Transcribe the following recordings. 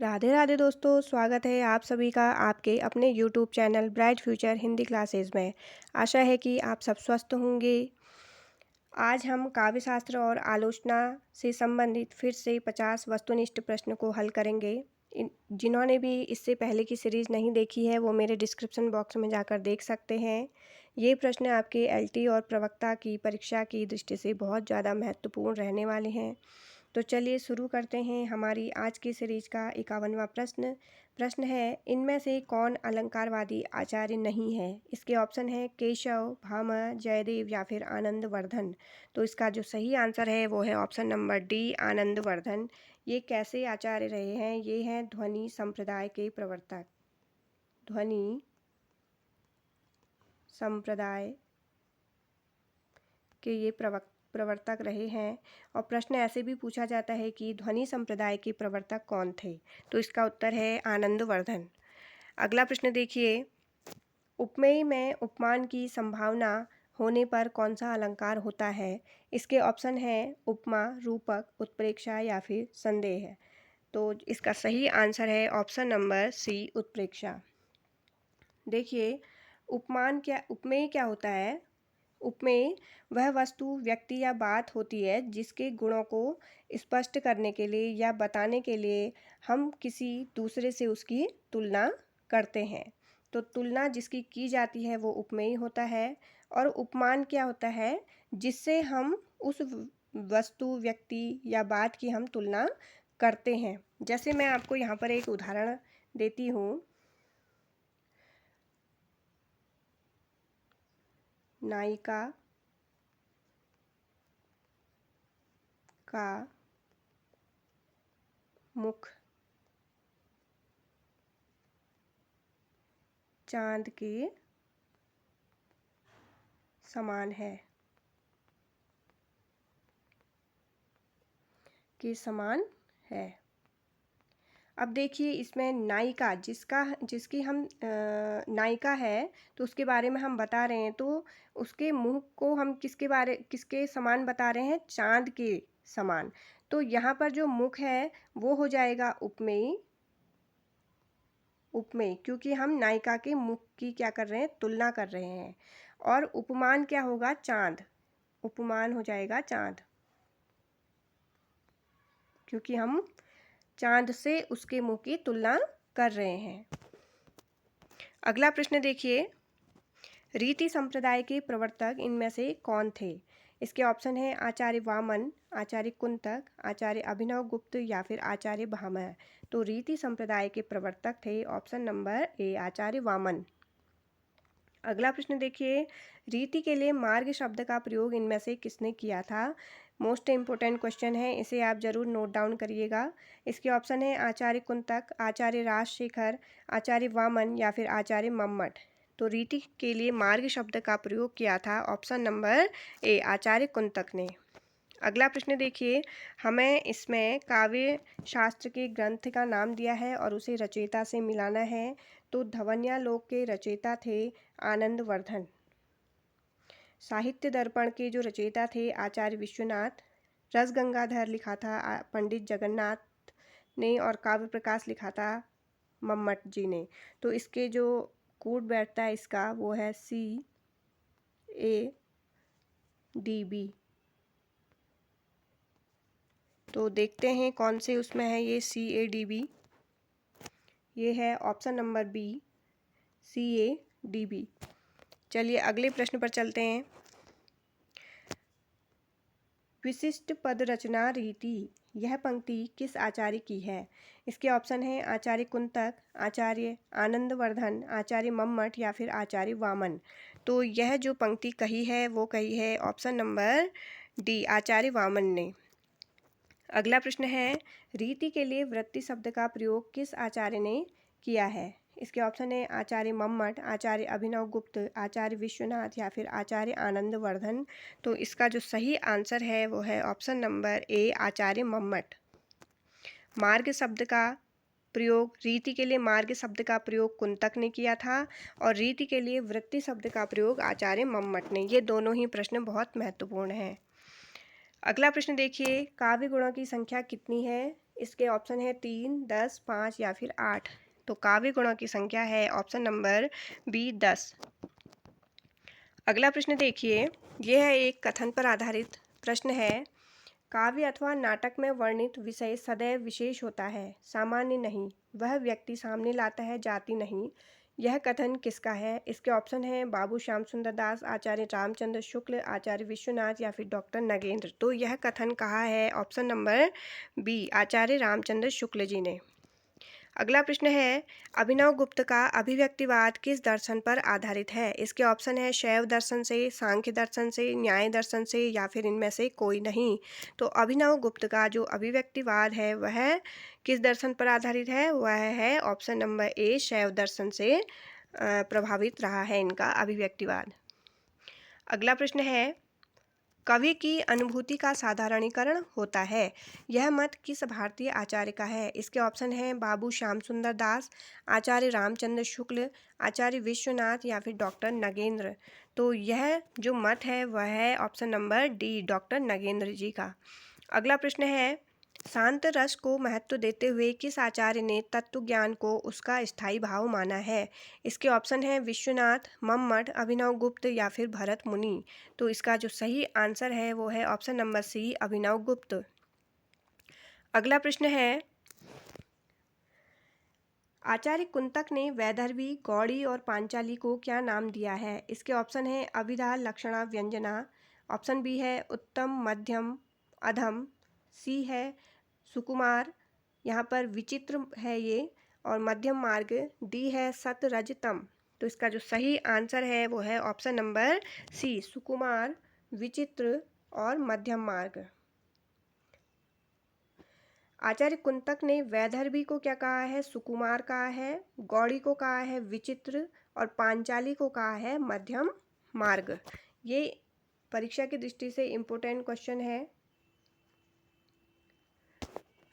राधे राधे दोस्तों, स्वागत है आप सभी का आपके अपने YouTube channel bright future Hindi classes में। आशा है कि आप सब स्वस्थ होंगे। आज हम काव्य शास्त्र और आलोचना से संबंधित फिर से 50 वस्तुनिष्ठ प्रश्न को हल करेंगे। जिन्होंने भी इससे पहले की सीरीज़ नहीं देखी है वो मेरे डिस्क्रिप्शन बॉक्स में जाकर देख सकते हैं। ये प्रश्न आपके एलटी और प्रवक्ता की परीक्षा की दृष्टि से बहुत ज़्यादा महत्वपूर्ण रहने वाले हैं। तो चलिए शुरू करते हैं हमारी आज की सीरीज का 51वां प्रश्न है, इनमें से कौन अलंकारवादी आचार्य नहीं है। इसके ऑप्शन है केशव, भामह, जयदेव या फिर आनंदवर्धन। तो इसका जो सही आंसर है वो है ऑप्शन नंबर डी, आनंदवर्धन। ये कैसे आचार्य रहे हैं? ये हैं ध्वनि संप्रदाय के प्रवर्तक। ध्वनि संप्रदाय के ये प्रवर्तक रहे हैं। और प्रश्न ऐसे भी पूछा जाता है कि ध्वनि संप्रदाय के प्रवर्तक कौन थे। तो इसका उत्तर है आनंदवर्धन। अगला प्रश्न देखिए, उपमेय में उपमान की संभावना होने पर कौन सा अलंकार होता है। इसके ऑप्शन हैं उपमा, रूपक, उत्प्रेक्षा या फिर संदेह। तो इसका सही आंसर है ऑप्शन नंबर सी, उत्प्रेक्षा। देखिए, उपमेय क्या होता है। उपमेय वह वस्तु, व्यक्ति या बात होती है जिसके गुणों को स्पष्ट करने के लिए या बताने के लिए हम किसी दूसरे से उसकी तुलना करते हैं। तो तुलना जिसकी की जाती है वो उपमेय होता है। और उपमान क्या होता है? जिससे हम उस वस्तु, व्यक्ति या बात की हम तुलना करते हैं। जैसे मैं आपको यहाँ पर एक उदाहरण देती हूँ। नायिका का मुख चांद के समान है, के समान है। अब देखिए, इसमें नायिका जिसकी हम नायिका है तो उसके बारे में हम बता रहे हैं। तो उसके मुंह को हम किसके समान बता रहे हैं? चांद के समान। तो यहाँ पर जो मुख है वो हो जाएगा उपमेय। क्योंकि हम नायिका के मुख की क्या कर रहे हैं? तुलना कर रहे हैं। और उपमान क्या होगा? चांद। उपमान हो जाएगा चांद, क्योंकि हम चांद से उसके मुंह की तुलना कर रहे हैं। अगला प्रश्न देखिए, रीति संप्रदाय के प्रवर्तक इनमें से कौन थे। इसके ऑप्शन है आचार्य वामन, आचार्य कुंतक, आचार्य अभिनव गुप्त या फिर आचार्य भामह। तो रीति संप्रदाय के प्रवर्तक थे ऑप्शन नंबर ए, आचार्य वामन। अगला प्रश्न देखिए, रीति के लिए मार्ग शब्द का प्रयोग इनमें से किसने किया था। मोस्ट इम्पोर्टेंट क्वेश्चन है, इसे आप जरूर नोट डाउन करिएगा। इसके ऑप्शन है आचार्य कुंतक, आचार्य राजशेखर, आचार्य वामन या फिर आचार्य मम्मट। तो रीति के लिए मार्ग शब्द का प्रयोग किया था ऑप्शन नंबर ए, आचार्य कुंतक ने। अगला प्रश्न देखिए, हमें इसमें काव्य शास्त्र के ग्रंथ का नाम दिया है और उसे रचयिता से मिलाना है। तो ध्वन्यालोक के रचयिता थे आनंदवर्धन। साहित्य दर्पण के जो रचयिता थे आचार्य विश्वनाथ। रसगंगाधर लिखा था पंडित जगन्नाथ ने और काव्य प्रकाश लिखा था मम्मट जी ने। तो इसके जो कोड बैठता है इसका वो है CADB। तो देखते हैं कौन से उसमें है ये CADB। ये है ऑप्शन नंबर बी, CADB। चलिए अगले प्रश्न पर चलते हैं। विशिष्ट पद रचना रीति, यह पंक्ति किस आचार्य की है। इसके ऑप्शन है आचार्य कुंतक, आचार्य आनंदवर्धन, आचार्य मम्मट या फिर आचार्य वामन। तो यह जो पंक्ति कही है वो कही है ऑप्शन नंबर डी, आचार्य वामन ने। अगला प्रश्न है, रीति के लिए वृत्ति शब्द का प्रयोग किस आचार्य ने किया है। इसके ऑप्शन है आचार्य मम्मट, आचार्य अभिनव गुप्त, आचार्य विश्वनाथ या फिर आचार्य आनंदवर्धन। तो इसका जो सही आंसर है वो है ऑप्शन नंबर ए, आचार्य मम्मट। मार्ग शब्द का प्रयोग, रीति के लिए मार्ग शब्द का प्रयोग कुंतक ने किया था और रीति के लिए वृत्ति शब्द का प्रयोग आचार्य मम्मट ने। ये दोनों ही प्रश्न बहुत महत्वपूर्ण हैं। अगला प्रश्न देखिए, काव्य गुणों की संख्या कितनी है। इसके ऑप्शन है 3, 10, 5 या फिर 8। तो काव्य गुणों की संख्या है ऑप्शन नंबर बी 10। अगला प्रश्न देखिए, यह है एक कथन पर आधारित प्रश्न है। काव्य अथवा नाटक में वर्णित विषय सदैव विशेष होता है, सामान्य नहीं। वह व्यक्ति सामने लाता है, जाति नहीं। यह कथन किसका है? इसके ऑप्शन हैं बाबू श्याम सुंदर दास, आचार्य रामचंद्र शुक्ल, आचार्य विश्वनाथ या फिर डॉक्टर नगेंद्र। तो यह कथन कहा है ऑप्शन नंबर बी, आचार्य रामचंद्र शुक्ल जी ने। अगला प्रश्न है, अभिनव गुप्त का अभिव्यक्तिवाद किस दर्शन पर आधारित है? इसके ऑप्शन है शैव दर्शन से, सांख्य दर्शन से, न्याय दर्शन से या फिर इनमें से कोई नहीं। तो अभिनव गुप्त का जो अभिव्यक्तिवाद है वह किस दर्शन पर आधारित है? वह है ऑप्शन नंबर ए, शैव दर्शन से प्रभावित रहा है इनका अभिव्यक्तिवाद। अगला प्रश्न है, कवि की अनुभूति का साधारणीकरण होता है। यह मत किस भारतीय आचार्य का है? इसके ऑप्शन हैं बाबू श्याम सुंदर दास, आचार्य रामचंद्र शुक्ल, आचार्य विश्वनाथ या फिर डॉक्टर नगेंद्र। तो यह जो मत है वह है option number D, doctor Nagendra ji का। अगला प्रश्न है, शांत रस को महत्व देते हुए किस आचार्य ने तत्व ज्ञान को उसका स्थायी भाव माना है? इसके ऑप्शन हैं विश्वनाथ, मम्मट, अभिनव गुप्त या फिर भरत मुनि। तो इसका जो सही आंसर है वो है ऑप्शन नंबर सी, अभिनव गुप्त। अगला प्रश्न है, आचार्य कुंतक ने वैदर्भी, गौड़ी और पांचाली को क्या नाम दिया है? इसके ऑप्शन है अभिधा, लक्षणा, व्यंजना। ऑप्शन बी है उत्तम, मध्यम, अधम। सी है सुकुमार, यहाँ पर विचित्र है ये, और मध्यम मार्ग। डी है सत, रज, तम। तो इसका जो सही आंसर है वो है ऑप्शन नंबर सी, सुकुमार, विचित्र और मध्यम मार्ग। आचार्य कुंतक ने वैदर्भी को क्या कहा है? सुकुमार कहा है, गौड़ी को कहा है विचित्र और पांचाली को कहा है मध्यम मार्ग। ये परीक्षा की दृष्टि से इम्पोर्टेंट क्वेश्चन है।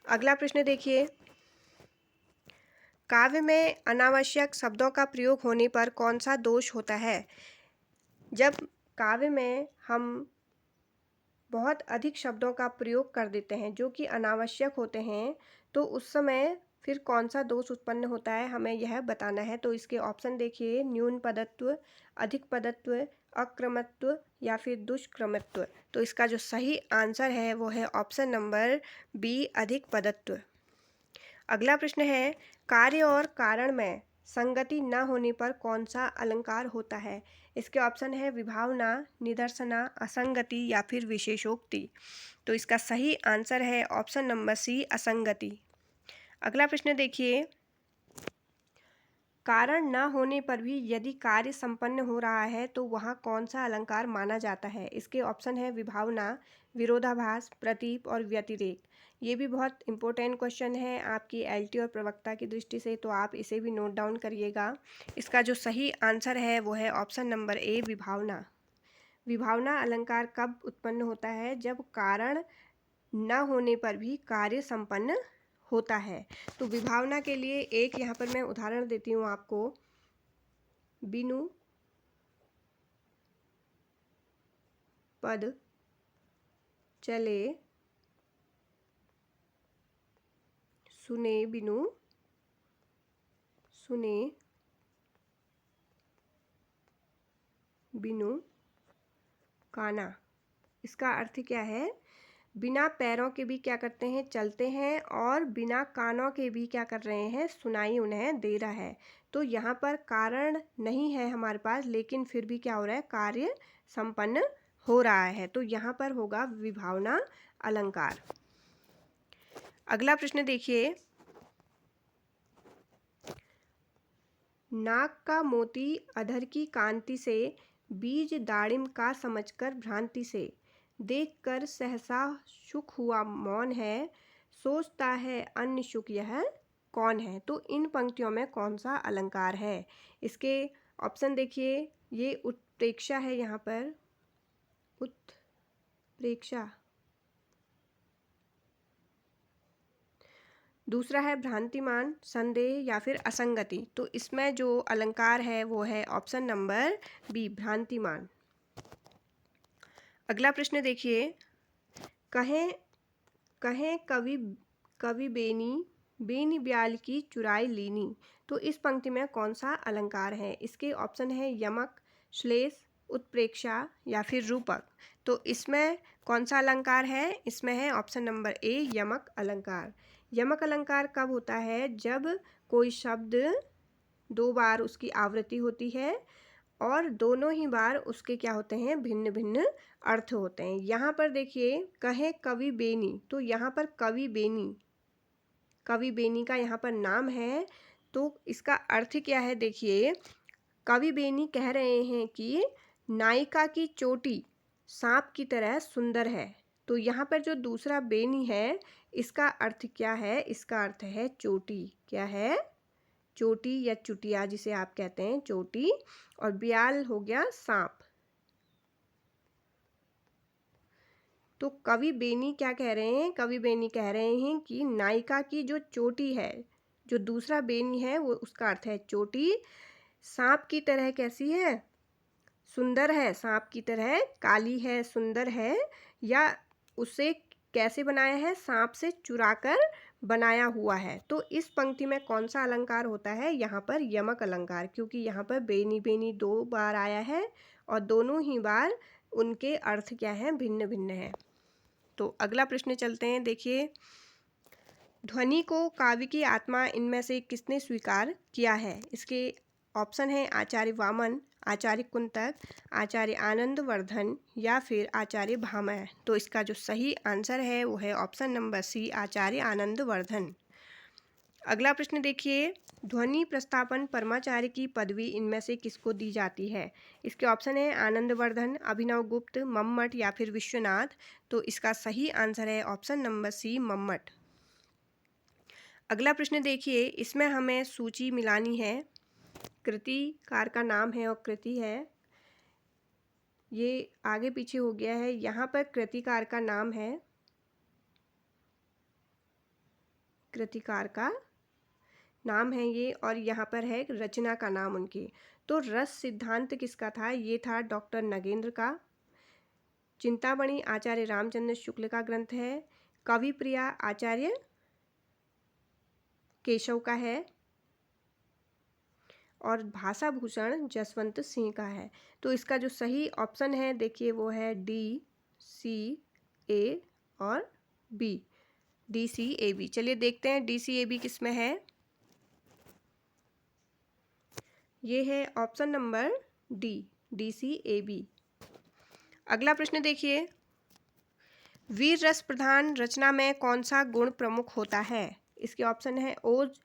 अगला प्रश्न देखिए, काव्य में अनावश्यक शब्दों का प्रयोग होने पर कौन सा दोष होता है? जब काव्य में हम बहुत अधिक शब्दों का प्रयोग कर देते हैं जो कि अनावश्यक होते हैं, तो उस समय फिर कौन सा दोष उत्पन्न होता है हमें यह बताना है। तो इसके ऑप्शन देखिए, न्यून पदत्व, अधिक पदत्व, अक्रमत्व या फिर दुष्क्रमत्व। तो इसका जो सही आंसर है वो है ऑप्शन नंबर बी, अधिक पदत्व। अगला प्रश्न है, कार्य और कारण में संगति न होने पर कौन सा अलंकार होता है? इसके ऑप्शन है विभावना, निदर्शना, असंगति या फिर विशेषोक्ति। तो इसका सही आंसर है ऑप्शन नंबर सी, असंगति। अगला प्रश्न देखिए, कारण न होने पर भी यदि कार्य संपन्न हो रहा है तो वहाँ कौन सा अलंकार माना जाता है? इसके ऑप्शन है विभावना, विरोधाभास, प्रतीप और व्यतिरेक। ये भी बहुत इंपॉर्टेंट क्वेश्चन है आपकी एलटी और प्रवक्ता की दृष्टि से, तो आप इसे भी नोट डाउन करिएगा। इसका जो सही आंसर है वो है ऑप्शन नंबर ए, विभावना। विभावना अलंकार कब उत्पन्न होता है? जब कारण न होने पर भी कार्य संपन्न होता है। तो विभावना के लिए एक यहाँ पर मैं उदाहरण देती हूँ आपको। बिनु पद चले, सुने बिनु सुने बिनु काना। इसका अर्थ क्या है? बिना पैरों के भी क्या करते हैं? चलते हैं, और बिना कानों के भी क्या कर रहे हैं? सुनाई उन्हें दे रहा है। तो यहाँ पर कारण नहीं है हमारे पास, लेकिन फिर भी क्या हो रहा है? कार्य संपन्न हो रहा है। तो यहाँ पर होगा विभावना अलंकार। अगला प्रश्न देखिए, नाक का मोती अधर की कांति से, बीज दाड़िम का समझकर भ्रांति से, देखकर सहसा सुख हुआ मौन है, सोचता है अन्य सुख यह कौन है? तो इन पंक्तियों में कौन सा अलंकार है? इसके ऑप्शन देखिए, ये उत्प्रेक्षा है, यहाँ पर उत्प्रेक्षा। दूसरा है भ्रांतिमान, संदेह या फिर असंगति। तो इसमें जो अलंकार है वो है ऑप्शन नंबर बी, भ्रांतिमान। अगला प्रश्न देखिए, कहें कहें कवि कवि बेनी बेनी ब्याल की चुराई लीनी। तो इस पंक्ति में कौन सा अलंकार है? इसके ऑप्शन है यमक, श्लेष, उत्प्रेक्षा या फिर रूपक। तो इसमें कौन सा अलंकार है? इसमें है ऑप्शन नंबर ए यमक अलंकार। यमक अलंकार कब होता है? जब कोई शब्द दो बार उसकी आवृत्ति होती है और दोनों ही बार उसके क्या होते हैं? भिन्न भिन्न अर्थ होते हैं। यहाँ पर देखिए, कहे कवि बेनी, तो यहाँ पर कवि बेनी का यहाँ पर नाम है। तो इसका अर्थ क्या है? देखिए, कवि बेनी कह रहे हैं कि नायिका की चोटी सांप की तरह सुंदर है। तो यहाँ पर जो दूसरा बेनी है, इसका अर्थ क्या है? इसका अर्थ है चोटी। क्या है? चोटी या चुटिया, जिसे आप कहते हैं चोटी, और ब्याल हो गया सांप। तो कवि बेनी क्या कह रहे हैं? कवि बेनी कह रहे हैं कि नायिका की जो चोटी है, जो दूसरा बेनी है, वो उसका अर्थ है चोटी, सांप की तरह कैसी है? सुंदर है। सांप की तरह काली है, सुंदर है, या उसे कैसे बनाया है? सांप से चुराकर बनाया हुआ है। तो इस पंक्ति में कौन सा अलंकार होता है? यहाँ पर यमक अलंकार, क्योंकि यहाँ पर बेनी बेनी दो बार आया है और दोनों ही बार उनके अर्थ क्या हैं? भिन्न भिन्न हैं। तो अगला प्रश्न चलते हैं। देखिए, ध्वनि को काव्य की आत्मा इनमें से किसने स्वीकार किया है? इसके ऑप्शन है आचार्य वामन, आचार्य कुंतक, आचार्य आनंदवर्धन या फिर आचार्य भामह। तो इसका जो सही आंसर है वो है ऑप्शन नंबर सी, आचार्य आनंदवर्धन। अगला प्रश्न देखिए, ध्वनि प्रस्थापन परमाचार्य की पदवी इनमें से किसको दी जाती है? इसके ऑप्शन है आनंदवर्धन, अभिनव गुप्त, मम्मट या फिर विश्वनाथ। तो इसका सही आंसर है ऑप्शन नंबर सी, मम्मट। अगला प्रश्न देखिए, इसमें हमें सूची मिलानी है। कृतिकार का नाम है और कृति है, ये आगे पीछे हो गया है। यहाँ पर कृतिकार का नाम है, कृतिकार का नाम है ये, और यहाँ पर है रचना का नाम उनकी। तो रस सिद्धांत किसका था? ये था डॉक्टर नगेंद्र का। चिंतामणि आचार्य रामचंद्र शुक्ल का ग्रंथ है। कवि प्रिया आचार्य केशव का है, और भाषा भूषण जसवंत सिंह का है। तो इसका जो सही ऑप्शन है देखिए वो है डी, सी, ए और बी, डी, सी, ए, बी। चलिए देखते हैं डी, सी, ए, बी किस में है। ये है ऑप्शन नंबर डी, डी, सी, ए, बी। अगला प्रश्न देखिए, वीर रस प्रधान रचना में कौन सा गुण प्रमुख होता है? इसके ऑप्शन है ओज,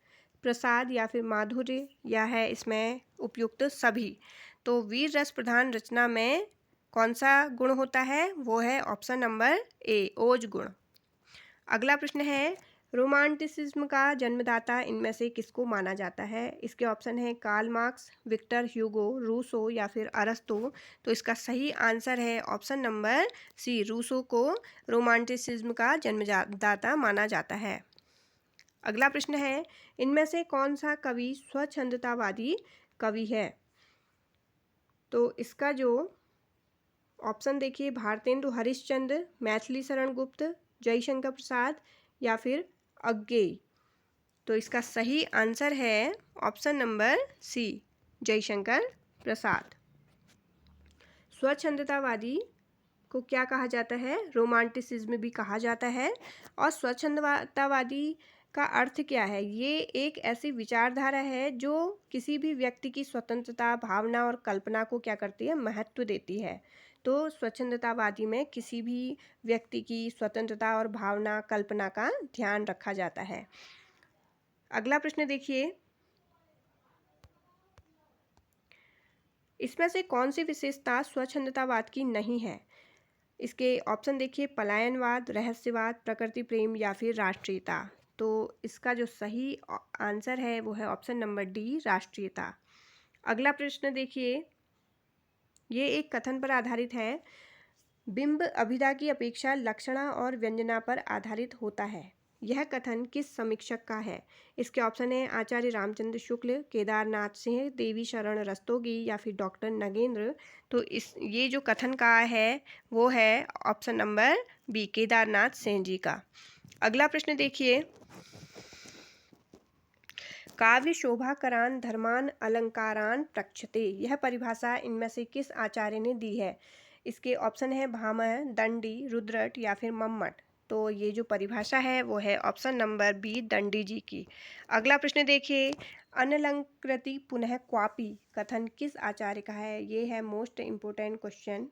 प्रसाद या फिर माधुर्य, या है इसमें उपयुक्त सभी। तो वीर रस प्रधान रचना में कौन सा गुण होता है? वो है ऑप्शन नंबर ए, ओज गुण। अगला प्रश्न है, रोमांटिसिज्म का जन्मदाता इनमें से किसको माना जाता है? इसके ऑप्शन है Karl Marx, Victor Hugo, Rousseau या फिर अरस्तो। तो इसका सही आंसर है ऑप्शन नंबर सी, रूसो को रोमांटिसिज्म का जन्मदाता माना जाता है। अगला प्रश्न है, इनमें से कौन सा कवि स्वच्छंदतावादी कवि है? तो इसका जो ऑप्शन देखिए, भारतेंदु हरिश्चंद्र, मैथिली शरण गुप्त, जयशंकर प्रसाद या फिर अज्ञेय। तो इसका सही आंसर है ऑप्शन नंबर सी, जयशंकर प्रसाद। स्वच्छंदतावादी को क्या कहा जाता है? रोमांटिसिज्म भी कहा जाता है। और स्वच्छंदतावादी का अर्थ क्या है? ये एक ऐसी विचारधारा है जो किसी भी व्यक्ति की स्वतंत्रता, भावना और कल्पना को क्या करती है? महत्व देती है। तो स्वच्छंदतावादी में किसी भी व्यक्ति की स्वतंत्रता और भावना, कल्पना का ध्यान रखा जाता है। अगला प्रश्न देखिए, इसमें से कौन सी विशेषता स्वच्छंदतावाद की नहीं है? इसके ऑप्शन देखिए, पलायनवाद, रहस्यवाद, प्रकृति प्रेम या फिर राष्ट्रीयता। तो इसका जो सही आंसर है वो है ऑप्शन नंबर डी, राष्ट्रीयता। अगला प्रश्न देखिए, ये एक कथन पर आधारित है। बिंब अभिधा की अपेक्षा लक्षणा और व्यंजना पर आधारित होता है। यह कथन किस समीक्षक का है? इसके ऑप्शन है आचार्य रामचंद्र शुक्ल, केदारनाथ सिंह, देवी शरण रस्तोगी या फिर डॉक्टर नगेंद्र। तो ये जो कथन का है वो है option number B, Kedarnath Singh ji का। अगला प्रश्न देखिए, काव्य शोभाकरान धर्मान अलंकारान प्रक्षते, यह परिभाषा इनमें से किस आचार्य ने दी है? इसके ऑप्शन है भामह, दंडी, रुद्रट या फिर मम्मट। तो ये जो परिभाषा है वो है ऑप्शन नंबर बी, दंडी जी की। अगला प्रश्न देखिए, अनलंकृति पुनः क्वापी कथन किस आचार्य का है? ये है मोस्ट इम्पोर्टेंट क्वेश्चन।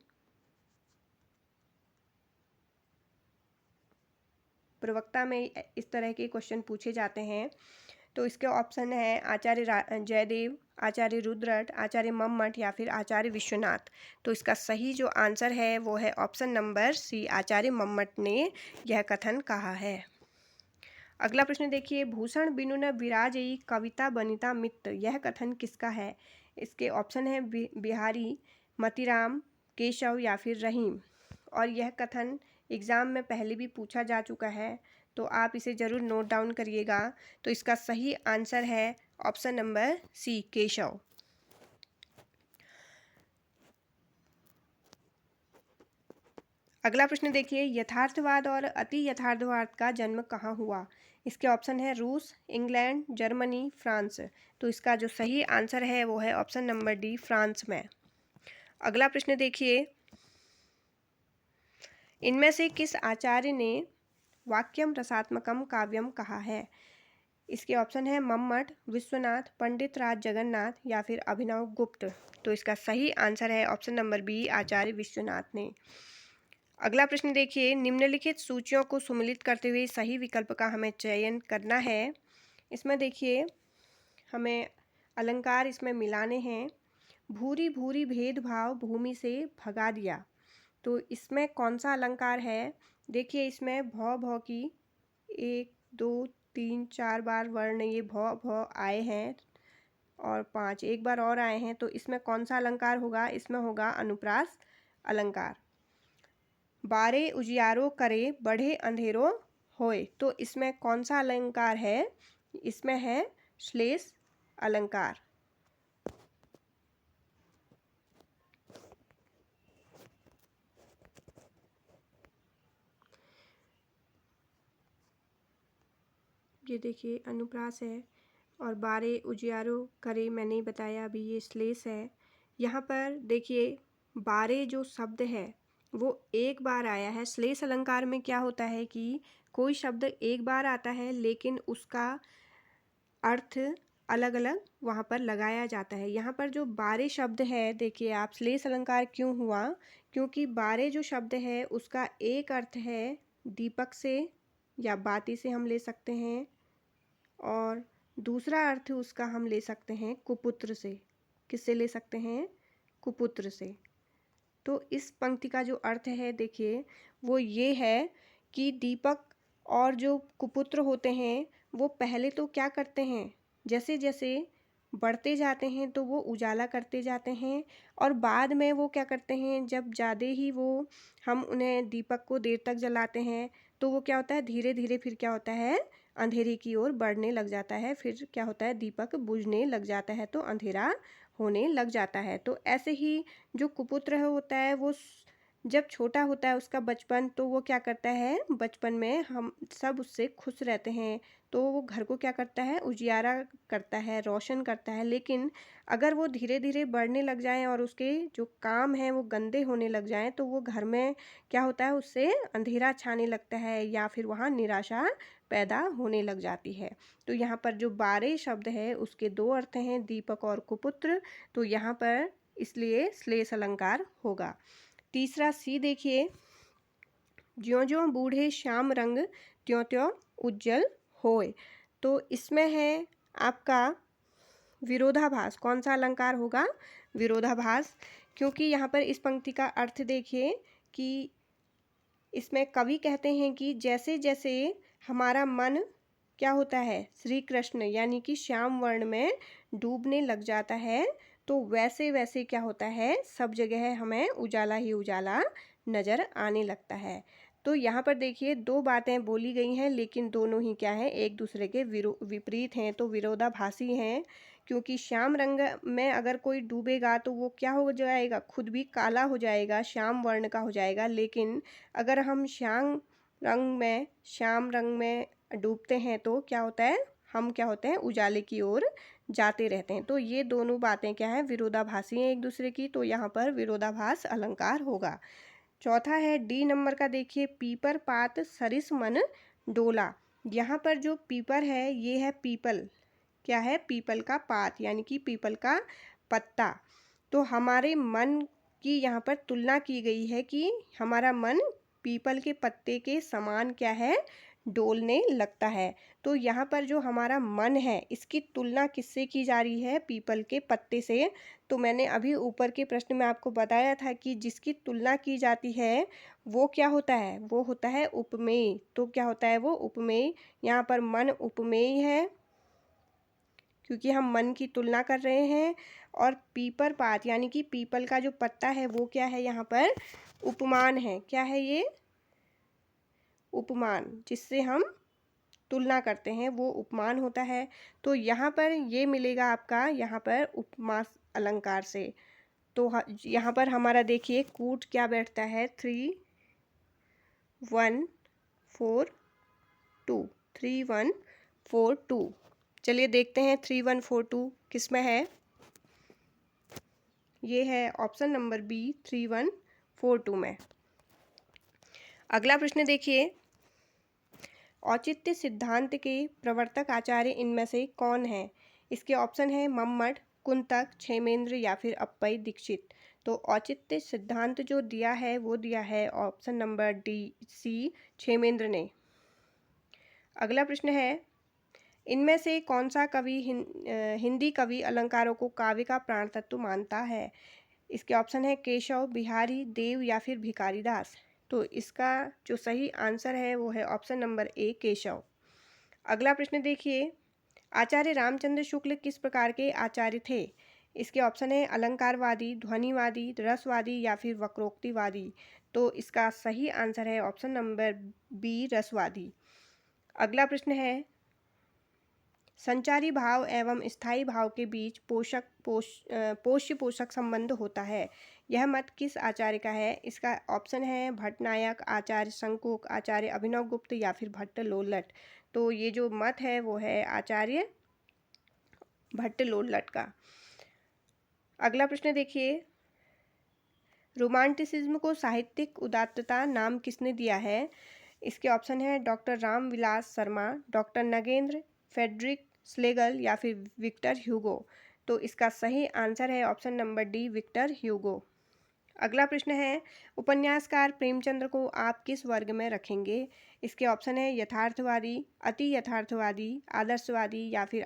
प्रवक्ता में इस तरह के क्वेश्चन पूछे जाते हैं। तो इसके ऑप्शन है आचार्य जयदेव, आचार्य रुद्रट, आचार्य मम्मट या फिर आचार्य विश्वनाथ। तो इसका सही जो आंसर है वो है ऑप्शन नंबर सी, आचार्य मम्मट ने यह कथन कहा है। अगला प्रश्न देखिए, भूषण बिनु न विराजई कविता बनिता मित्त, यह कथन किसका है? इसके ऑप्शन है बिहारी, मतीराम, केशव या फिर रहीम। और यह कथन एग्ज़ाम में पहले भी पूछा जा चुका है, तो आप इसे ज़रूर नोट डाउन करिएगा। तो इसका सही आंसर है ऑप्शन नंबर सी, केशव। अगला प्रश्न देखिए, यथार्थवाद और अति यथार्थवाद का जन्म कहाँ हुआ? इसके ऑप्शन है रूस, इंग्लैंड, जर्मनी, फ्रांस। तो इसका जो सही आंसर है वो है ऑप्शन नंबर डी, फ्रांस में। अगला प्रश्न देखिए, इनमें से किस आचार्य ने वाक्यम रसात्मकम काव्यम कहा है? इसके ऑप्शन है मम्मट, विश्वनाथ, पंडित राज जगन्नाथ या फिर अभिनव गुप्त। तो इसका सही आंसर है ऑप्शन नंबर बी, आचार्य विश्वनाथ ने। अगला प्रश्न देखिए, निम्नलिखित सूचियों को सुमेलित करते हुए सही विकल्प का हमें चयन करना है। इसमें देखिए हमें अलंकार इसमें मिलाने हैं। भूरी भूरी भेदभाव भूमि से भगा दिया, तो इसमें कौन सा अलंकार है? देखिए इसमें भौ भौ की 1 2 3 4 बार वर्ण ये भौ भौ आए हैं और 5 एक बार और आए हैं, तो इसमें कौन सा अलंकार होगा? इसमें होगा अनुप्रास अलंकार। बारे उजियारो करे बढ़े अंधेरो होए, तो इसमें कौन सा अलंकार है? इसमें है श्लेष अलंकार। ये देखिए अनुप्रास है और बारे उजियारो करे मैंने बताया अभी, ये श्लेष है। यहाँ पर देखिए बारे जो शब्द है वो एक बार आया है। श्लेष अलंकार में क्या होता है कि कोई शब्द एक बार आता है लेकिन उसका अर्थ अलग अलग वहाँ पर लगाया जाता है। यहाँ पर जो बारे शब्द है, देखिए आप, श्लेष अलंकार क्यों हुआ? क्योंकि बारे जो शब्द है उसका एक अर्थ है दीपक से या बाती से हम ले सकते हैं, और दूसरा अर्थ उसका हम ले सकते हैं कुपुत्र से। किससे ले सकते हैं? कुपुत्र से। तो इस पंक्ति का जो अर्थ है देखिए वो ये है कि दीपक और जो कुपुत्र होते हैं वो पहले तो क्या करते हैं, जैसे जैसे बढ़ते जाते हैं तो वो उजाला करते जाते हैं, और बाद में वो क्या करते हैं, जब ज़्यादा ही वो हम उन्हें दीपक को देर तक जलाते हैं तो वो क्या होता है, धीरे धीरे फिर क्या होता है, अंधेरे की ओर बढ़ने लग जाता है। फिर क्या होता है, दीपक बुझने लग जाता है तो अंधेरा होने लग जाता है। तो ऐसे ही जो कुपुत्र होता है वो जब छोटा होता है उसका बचपन, तो वो क्या करता है, बचपन में हम सब उससे खुश रहते हैं तो वो घर को क्या करता है, उजियारा करता है, रोशन करता है। लेकिन अगर वो धीरे धीरे बढ़ने लग जाएं और उसके जो काम हैं वो गंदे होने लग जाएं तो वो घर में क्या होता है, उससे अंधेरा छाने लगता है या फिर वहाँ निराशा पैदा होने लग जाती है। तो यहाँ पर जो बारे शब्द है उसके दो अर्थ हैं, दीपक और कुपुत्र। तो यहाँ पर इसलिए श्लेष अलंकार होगा। तीसरा सी देखिए, ज्यों ज्यों बूढ़े श्याम रंग त्यों त्यों उज्जवल होए। तो इसमें है आपका विरोधाभास। कौन सा अलंकार होगा? विरोधाभास। क्योंकि यहाँ पर इस पंक्ति का अर्थ देखिए कि इसमें कवि कहते हैं कि जैसे जैसे हमारा मन क्या होता है, श्री कृष्ण यानी कि श्याम वर्ण में डूबने लग जाता है, तो वैसे वैसे क्या होता है, सब जगह हमें उजाला ही उजाला नज़र आने लगता है। तो यहाँ पर देखिए दो बातें बोली गई हैं लेकिन दोनों ही क्या हैं, एक दूसरे के विपरीत हैं, तो विरोधाभासी हैं। क्योंकि श्याम रंग में अगर कोई डूबेगा तो वो क्या हो जाएगा, खुद भी काला हो जाएगा, श्याम वर्ण का हो जाएगा। लेकिन अगर हम श्याम रंग में डूबते हैं तो क्या होता है, हम क्या होते हैं, उजाले की ओर जाते रहते हैं। तो ये दोनों बातें क्या हैं, विरोधाभासी हैं एक दूसरे की, तो यहाँ पर विरोधाभास अलंकार होगा। चौथा है डी नंबर का, देखिए पीपर पात सरिस मन डोला। यहाँ पर जो पीपर है ये है पीपल, क्या है, पीपल का पात यानी कि पीपल का पत्ता। तो हमारे मन की यहाँ पर तुलना की गई है कि हमारा मन पीपल के पत्ते के समान क्या है, डोलने लगता है। तो यहाँ पर जो हमारा मन है इसकी तुलना किससे की जा रही है, पीपल के पत्ते से। तो मैंने अभी ऊपर के प्रश्न में आपको बताया था कि जिसकी तुलना की जाती है वो क्या होता है, वो होता है उपमेय। तो क्या होता है वो, उपमेय। यहाँ पर मन उपमेय है क्योंकि हम मन की तुलना कर रहे हैं, और पीपर पात यानी कि पीपल का जो पत्ता है वो क्या है, यहाँ पर उपमान है। क्या है ये, उपमान, जिससे हम तुलना करते हैं वो उपमान होता है। तो यहाँ पर ये मिलेगा आपका यहाँ पर उपमा अलंकार से। तो यहाँ पर हमारा देखिए कूट क्या बैठता है, 3 1 4 2, 3 1 4 2। चलिए देखते हैं 3 1 4 2 किस में है। ये है ऑप्शन नंबर बी, 3 1 4 2 में। अगला प्रश्न देखिए, औचित्य सिद्धांत के प्रवर्तक आचार्य इनमें से कौन है। इसके ऑप्शन है मम्मट, कुंतक, क्षेमेंद्र या फिर अप्पई दीक्षित। तो औचित्य सिद्धांत जो दिया है वो दिया है option number D C, Kshemendra ने। अगला प्रश्न है, इनमें से कौन सा कवि हिंदी कवि अलंकारों को काव्य का प्राण तत्व मानता है। इसके ऑप्शन है केशव, बिहारी, देव या फिर भिखारी दास। तो इसका जो सही आंसर है वो है ऑप्शन नंबर ए, केशव। अगला प्रश्न देखिए, आचार्य रामचंद्र शुक्ल किस प्रकार के आचार्य थे। इसके ऑप्शन है अलंकारवादी, ध्वनिवादी, रसवादी या फिर वक्रोक्तिवादी। तो इसका सही आंसर है ऑप्शन नंबर बी, रसवादी। अगला प्रश्न है, संचारी भाव एवं स्थायी भाव के बीच पोष्य पोषक संबंध होता है। यह मत किस आचार्य का है। इसका ऑप्शन है भट्टनायक, आचार्य शंकुक, आचार्य अभिनव गुप्त या फिर भट्ट लोलट। तो ये जो मत है वो है आचार्य भट्ट लोलट का। अगला प्रश्न देखिए, रोमांटिसिज्म को साहित्यिक उदात्तता नाम किसने दिया है। इसके ऑप्शन है doctor Ramvilas Sharma, doctor Nagendra, Friedrich Schlegel या फिर विक्टर ह्यूगो। तो इसका सही आंसर है option number D, Victor Hugo. अगला प्रश्न है, उपन्यासकार प्रेमचंद्र को आप किस वर्ग में रखेंगे। इसके ऑप्शन है यथार्थवादी, अति यथार्थवादी, आदर्शवादी या फिर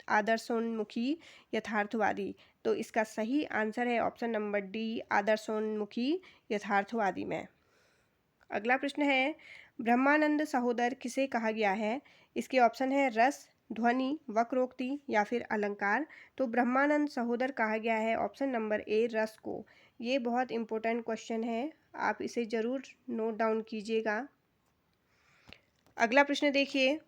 आदर्शोन्मुखी यथार्थवादी। तो इसका सही आंसर है ऑप्शन नंबर डी, आदर्शोन्मुखी यथार्थवादी में। अगला प्रश्न है, ब्रह्मानंद सहोदर किसे कहा गया है। इसके ऑप्शन है रस, ध्वनि, वक्रोक्ति या फिर अलंकार। तो ब्रह्मानंद सहोदर कहा गया है ऑप्शन नंबर ए, रस को। ये बहुत इंपॉर्टेंट क्वेश्चन है, आप इसे ज़रूर नोट डाउन कीजिएगा। अगला प्रश्न देखिए,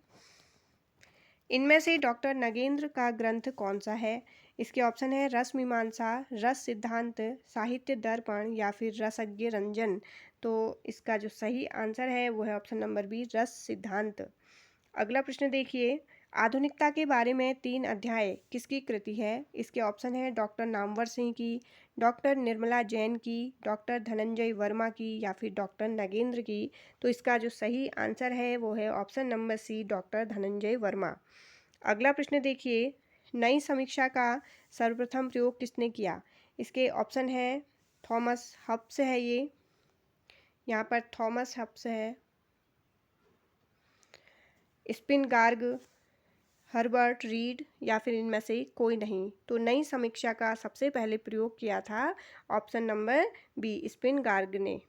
इनमें से डॉक्टर नगेंद्र का ग्रंथ कौन सा है। इसके ऑप्शन है रस मीमांसा, रस सिद्धांत, साहित्य दर्पण या फिर रसज्ञ रंजन। तो इसका जो सही आंसर है वो है ऑप्शन नंबर बी, रस सिद्धांत। अगला प्रश्न देखिए, आधुनिकता के बारे में 3 अध्याय किसकी कृति है। इसके ऑप्शन है डॉक्टर नामवर सिंह की, डॉक्टर निर्मला जैन की, डॉक्टर धनंजय वर्मा की या फिर डॉक्टर नगेंद्र की। तो इसका जो सही आंसर है वो है option number C, doctor Dhananjay Verma. अगला प्रश्न देखिए, नई समीक्षा का सर्वप्रथम प्रयोग किसने किया। इसके ऑप्शन है थॉमस हब्स है, ये यहाँ पर थॉमस हब्स है, स्पिनगार्ग, हर्बर्ट रीड या फिर इनमें से कोई नहीं। तो नई समीक्षा का सबसे पहले प्रयोग किया था ऑप्शन नंबर बी, स्पिनगार्ग ने।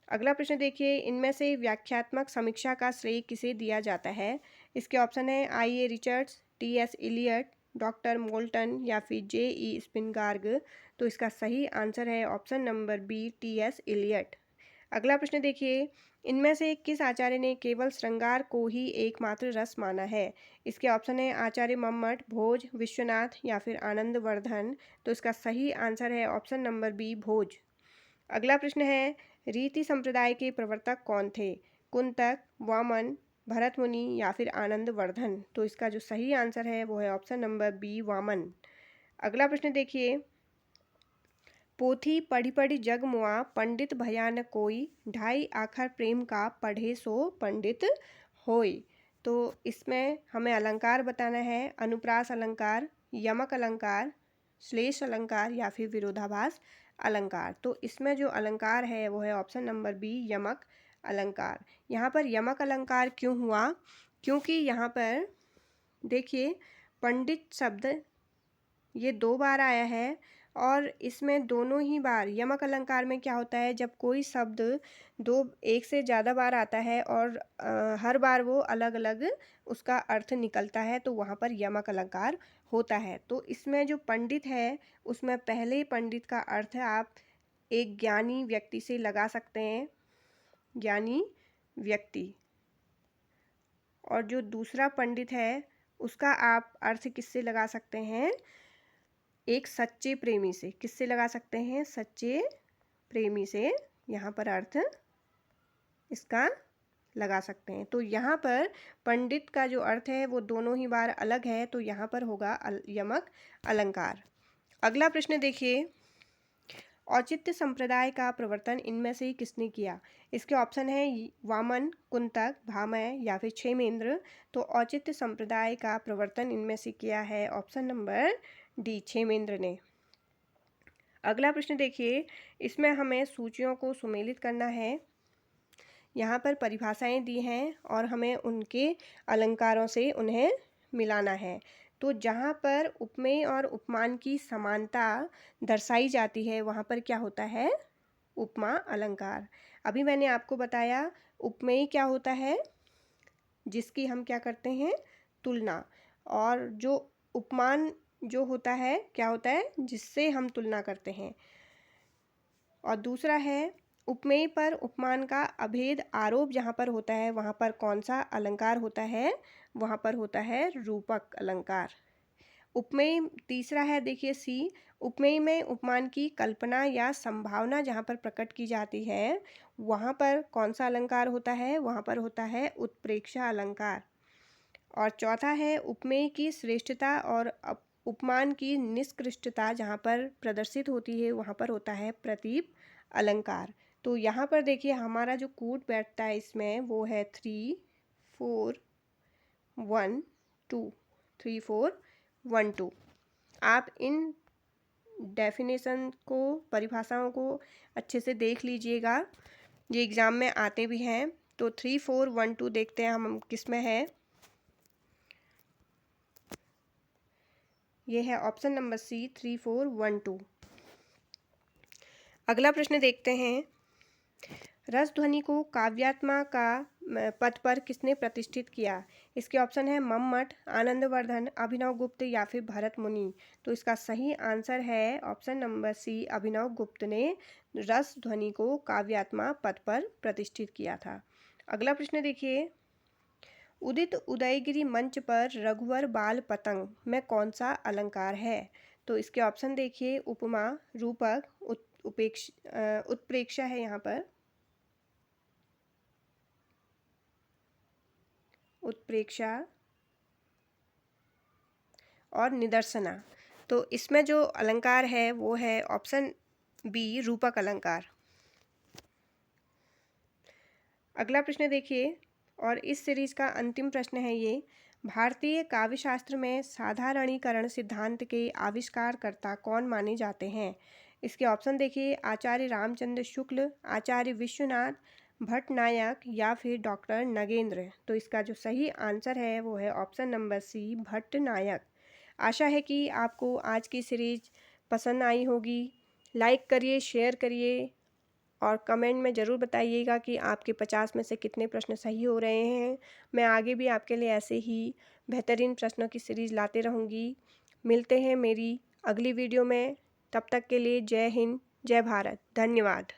अगला प्रश्न देखिए, इनमें से व्याख्यात्मक समीक्षा का श्रेय किसे दिया जाता है। इसके ऑप्शन है I A Richards, T S Eliot, doctor Moulton या फिर जे ई स्पिनगार्ग। तो इसका सही आंसर है option number B, T S Eliot. अगला प्रश्न देखिए, इनमें से किस आचार्य ने केवल श्रृंगार को ही एकमात्र रस माना है। इसके ऑप्शन है आचार्य मम्मट, भोज, विश्वनाथ या फिर आनंदवर्धन। तो इसका सही आंसर है ऑप्शन नंबर बी, भोज। अगला प्रश्न है, रीति संप्रदाय के प्रवर्तक कौन थे। कुंतक, वामन, भरत मुनि या फिर आनंदवर्धन। तो इसका जो सही आंसर है वो है ऑप्शन नंबर बी, वामन। अगला प्रश्न देखिए, पोथी पढ़ी पढ़ी जग मुआ, पंडित भया न कोई, ढाई आखर प्रेम का, पढ़े सो पंडित होय। तो इसमें हमें अलंकार बताना है, अनुप्रास अलंकार, यमक अलंकार, श्लेष अलंकार या फिर विरोधाभास अलंकार। तो इसमें जो अलंकार है वो है ऑप्शन नंबर बी, यमक अलंकार। यहाँ पर यमक अलंकार क्यों हुआ? क्योंकि यहाँ पर देखिए पंडित शब्द ये 2 बार आया है और इसमें दोनों ही बार यमक अलंकार में क्या होता है, जब कोई शब्द एक से ज़्यादा बार आता है और हर बार वो अलग अलग उसका अर्थ निकलता है तो वहाँ पर यमक अलंकार होता है। तो इसमें जो पंडित है उसमें पहले पंडित का अर्थ आप एक ज्ञानी व्यक्ति से लगा सकते हैं, ज्ञानी व्यक्ति, और जो दूसरा पंडित है उसका आप अर्थ किससे लगा सकते हैं? एक सच्चे प्रेमी से। किससे लगा सकते हैं? सच्चे प्रेमी से यहाँ पर अर्थ इसका लगा सकते हैं। तो यहाँ पर पंडित का जो अर्थ है वो दोनों ही बार अलग है, तो यहाँ पर होगा यमक अलंकार। अगला प्रश्न देखिए, औचित्य संप्रदाय का प्रवर्तन इनमें से किसने किया? इसके ऑप्शन है वामन, कुंतक, भामह या फिर क्षेमेंद्र। तो औचित्य संप्रदाय का प्रवर्तन इनमें से किया है ऑप्शन नंबर डी, क्षेमेंद्र ने। अगला प्रश्न देखिए, इसमें हमें सूचियों को सुमेलित करना है। यहाँ पर परिभाषाएं दी हैं और हमें उनके अलंकारों से उन्हें मिलाना है। तो जहाँ पर उपमेय और उपमान की समानता दर्शाई जाती है वहाँ पर क्या होता है? उपमा अलंकार। अभी मैंने आपको बताया उपमेय क्या होता है, जिसकी हम क्या करते हैं? तुलना। और जो उपमान जो होता है क्या होता है? जिससे हम तुलना करते हैं। और दूसरा है उपमेय पर उपमान का अभेद आरोप जहाँ पर होता है वहाँ पर कौन सा अलंकार होता है? वहाँ पर होता है रूपक अलंकार। उपमेय तीसरा है देखिए सी, उपमेय में उपमान की कल्पना या संभावना जहाँ पर प्रकट की जाती है वहाँ पर कौन सा अलंकार होता है? वहाँ पर होता है उत्प्रेक्षा अलंकार। और चौथा है उपमेय की श्रेष्ठता और उपमान की निष्कृष्टता जहाँ पर प्रदर्शित होती है वहाँ पर होता है प्रतीप अलंकार। तो यहाँ पर देखिए हमारा जो कूट बैठता है इसमें वो है 3 4 1 2, 3 4 1 2। आप इन डेफिनेशन को, परिभाषाओं को अच्छे से देख लीजिएगा, ये एग्ज़ाम में आते भी हैं। तो 3 4 1 2 देखते हैं हम किस में है। ये है ऑप्शन नंबर सी, 3 4 1 2। अगला प्रश्न देखते हैं, रस ध्वनि को काव्यात्मा का पद पर किसने प्रतिष्ठित किया? इसके ऑप्शन है मम्मट, आनंदवर्धन, अभिनव गुप्त या फिर भरत मुनि। तो इसका सही आंसर है ऑप्शन नंबर सी, अभिनव गुप्त ने रस ध्वनि को काव्यात्मा पद पर प्रतिष्ठित किया था। अगला प्रश्न देखिए, उदित उदयगिरी मंच पर रघुवर बाल पतंग में कौन सा अलंकार है? तो इसके ऑप्शन देखिए उपमा, रूपक, उत्प्रेक्षा है यहाँ पर, उत्प्रेक्षा और निदर्शना। तो इसमें जो अलंकार है वो है ऑप्शन बी, रूपक अलंकार। अगला प्रश्न देखिए, और इस सीरीज का अंतिम प्रश्न है ये, भारतीय काव्यशास्त्र में साधारणीकरण सिद्धांत के आविष्कारकर्ता कौन माने जाते हैं? इसके ऑप्शन देखिए आचार्य रामचंद्र शुक्ल, आचार्य विश्वनाथ भट्टनायक या फिर डॉक्टर नगेंद्र। तो इसका जो सही आंसर है वो है ऑप्शन नंबर सी, भट्टनायक। आशा है कि आपको आज की सीरीज पसंद आई होगी। लाइक करिए, शेयर करिए और कमेंट में ज़रूर बताइएगा कि आपके 50 में से कितने प्रश्न सही हो रहे हैं। मैं आगे भी आपके लिए ऐसे ही बेहतरीन प्रश्नों की सीरीज़ लाते रहूँगी। मिलते हैं मेरी अगली वीडियो में, तब तक के लिए जय हिंद, जय भारत, धन्यवाद।